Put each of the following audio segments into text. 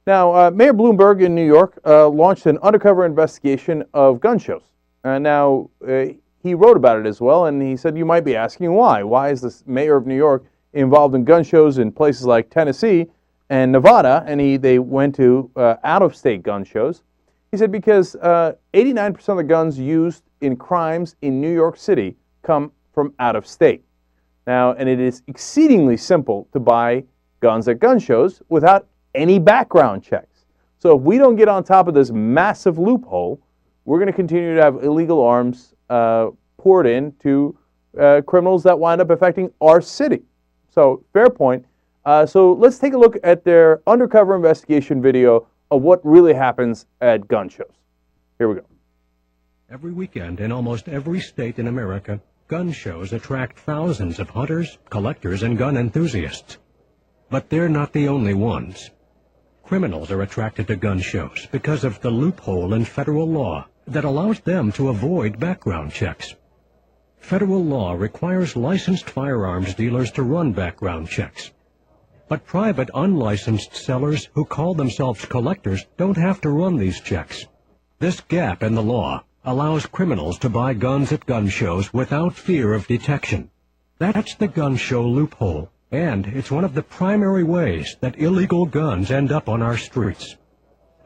Now, Mayor Bloomberg in New York launched an undercover investigation of gun shows. He wrote about it as well, and he said, you might be asking why. Why is this mayor of New York involved in gun shows in places like Tennessee and Nevada? And they went to out-of-state gun shows. He said because 89% of the guns used in crimes in New York City come from out of state. Now, and it is exceedingly simple to buy guns at gun shows without any background checks. So if we don't get on top of this massive loophole, we're going to continue to have illegal arms poured in to criminals that wind up affecting our city. So, fair point. So let's take a look at their undercover investigation video of what really happens at gun shows. Here we go. Every weekend in almost every state in America, gun shows attract thousands of hunters, collectors, and gun enthusiasts. But they're not the only ones. Criminals are attracted to gun shows because of the loophole in federal law that allows them to avoid background checks. Federal law requires licensed firearms dealers to run background checks. But private unlicensed sellers who call themselves collectors don't have to run these checks. This gap in the law allows criminals to buy guns at gun shows without fear of detection. That's the gun show loophole, and it's one of the primary ways that illegal guns end up on our streets.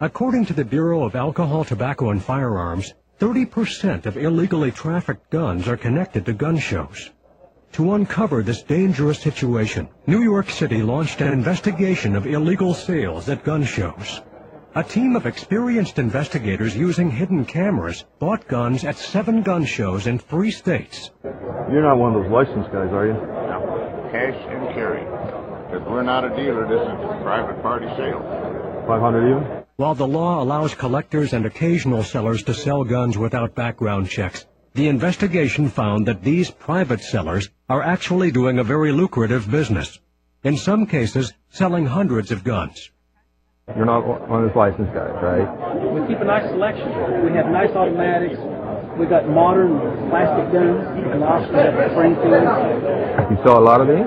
According to the Bureau of Alcohol, Tobacco, and Firearms, 30% of illegally trafficked guns are connected to gun shows. To uncover this dangerous situation, New York City launched an investigation of illegal sales at gun shows. A team of experienced investigators using hidden cameras bought guns at 7 gun shows in 3 states. You're not one of those licensed guys, are you? No. Cash and carry. Because we're not a dealer, this is a private party sale. 500 even? While the law allows collectors and occasional sellers to sell guns without background checks, the investigation found that these private sellers are actually doing a very lucrative business. In some cases, selling hundreds of guns. You're not one of those licensed guys, right? We keep a nice selection. We have nice automatics. We got modern plastic guns. And also we have Springfield. You sell a lot of these?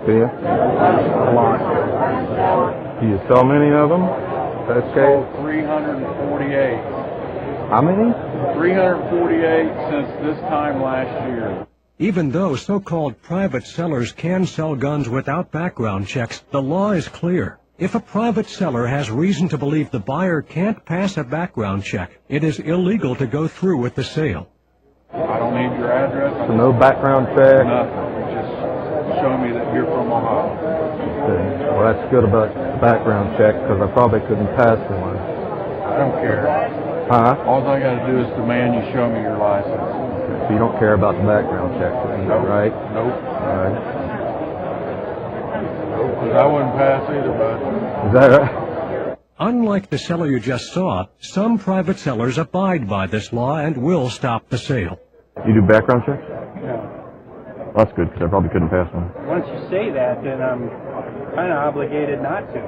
Do you? A lot. Do you sell many of them? That's okay. 348. How many? 348 since this time last year. Even though so-called private sellers can sell guns without background checks, the law is clear. If a private seller has reason to believe the buyer can't pass a background check, it is illegal to go through with the sale. I don't need your address. So no background check? Nothing. Just show me that you're from Ohio. Okay. Well, that's good about the background check because I probably couldn't pass one. I don't care. Huh? All I got to do is demand you show me your license. Okay. So you don't care about the background check, Nope. right? Nope. All right. Because I wouldn't pass either, bud. Is that right? Unlike the seller you just saw, some private sellers abide by this law and will stop the sale. You do background checks? Yeah. Well, that's good because I probably couldn't pass one. Once you say that, then I'm kind of obligated not to.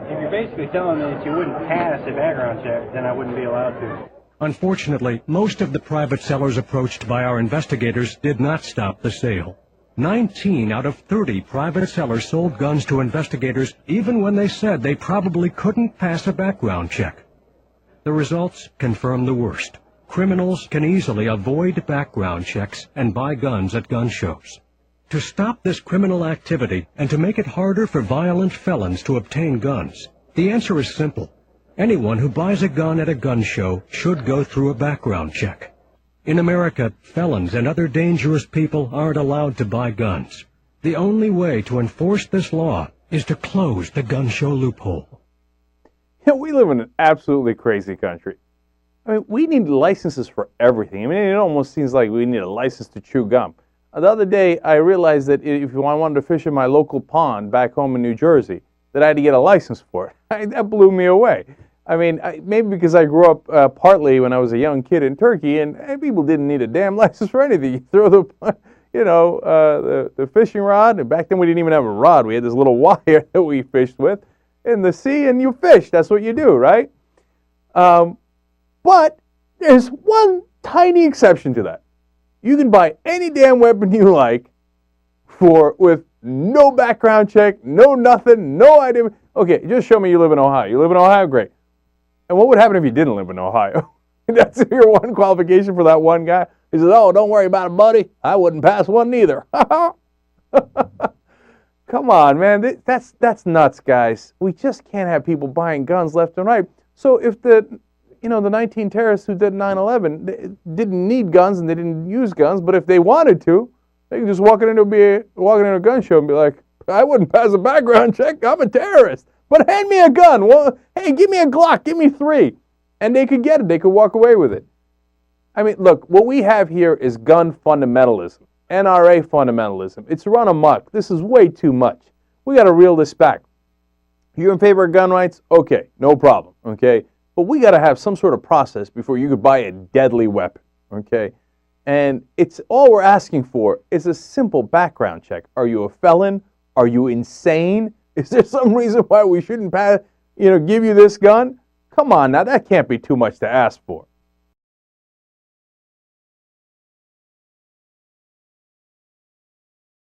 If you're basically telling me that you wouldn't pass a background check, then I wouldn't be allowed to. Unfortunately, most of the private sellers approached by our investigators did not stop the sale. 19 out of 30 private sellers sold guns to investigators even when they said they probably couldn't pass a background check. The results confirm the worst. Criminals can easily avoid background checks and buy guns at gun shows. To stop this criminal activity and to make it harder for violent felons to obtain guns, the answer is simple. Anyone who buys a gun at a gun show should go through a background check. In America, felons and other dangerous people aren't allowed to buy guns. The only way to enforce this law is to close the gun show loophole. You know, we live in an absolutely crazy country. I mean, we need licenses for everything. I mean, it almost seems like we need a license to chew gum. The other day, I realized that if I wanted to fish in my local pond back home in New Jersey, that I had to get a license for it. That blew me away. I mean, maybe because I grew up partly when I was a young kid in Turkey, and people didn't need a damn license for anything. You throw the fishing rod, and back then we didn't even have a rod. We had this little wire that we fished with in the sea, and you fish. That's what you do, right? But there's one tiny exception to that. You can buy any damn weapon you like with no background check, no nothing, no idea. Okay, just show me you live in Ohio. You live in Ohio? Great. And what would happen if you didn't live in Ohio? That's your one qualification for that one guy. He says, oh, don't worry about it, buddy. I wouldn't pass one neither. Come on, man. That's nuts, guys. We just can't have people buying guns left and right. So if the 19 terrorists who did 9/11 didn't need guns and they didn't use guns, but if they wanted to, they could just walk into a gun show and be like, I wouldn't pass a background check. I'm a terrorist. But hand me a gun. Well, hey, give me a Glock. Give me 3. And they could get it. They could walk away with it. I mean, look, what we have here is gun fundamentalism, NRA fundamentalism. It's run amok. This is way too much. We got to reel this back. You're in favor of gun rights? Okay, no problem, okay? But we got to have some sort of process before you could buy a deadly weapon, okay? And it's all we're asking for is a simple background check. Are you a felon? Are you insane? Is there some reason why we shouldn't give you this gun? Come on now, that can't be too much to ask for.